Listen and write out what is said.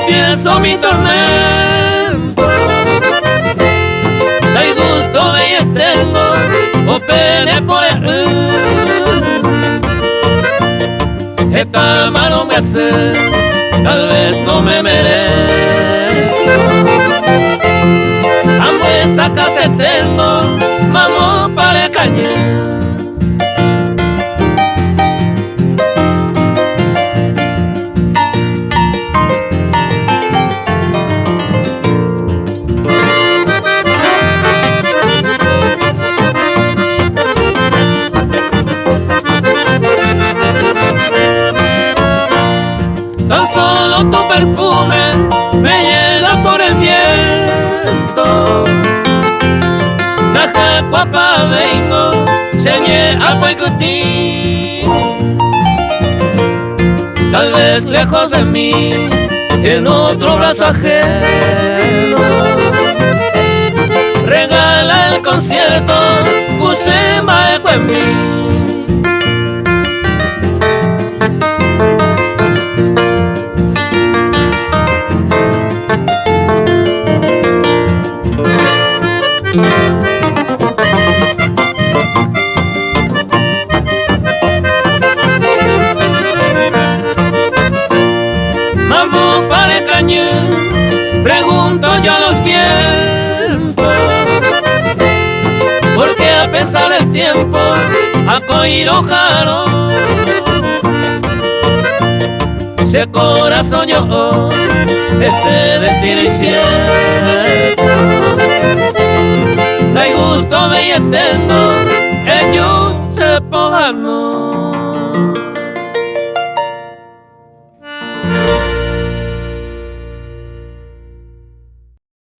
confieso mi tormento. Dai gusto y tengo, o pene por el esta mano me hace, tal vez no me merezco. Amo esa casa tengo, mamo para cañar. Tan solo tu perfume me llega por el viento. Naja guapa vengo, señé a Puecutín. Tal vez lejos de mí, en otro brazo ajeno. Regala el concierto, Gusema eco en mí. Mambo para el cañón, pregunto yo a los vientos, porque a pesar del tiempo, a Coirojaro, se corazón yo, este destino incierto. Dai gusto me tengo, ellos se pojano.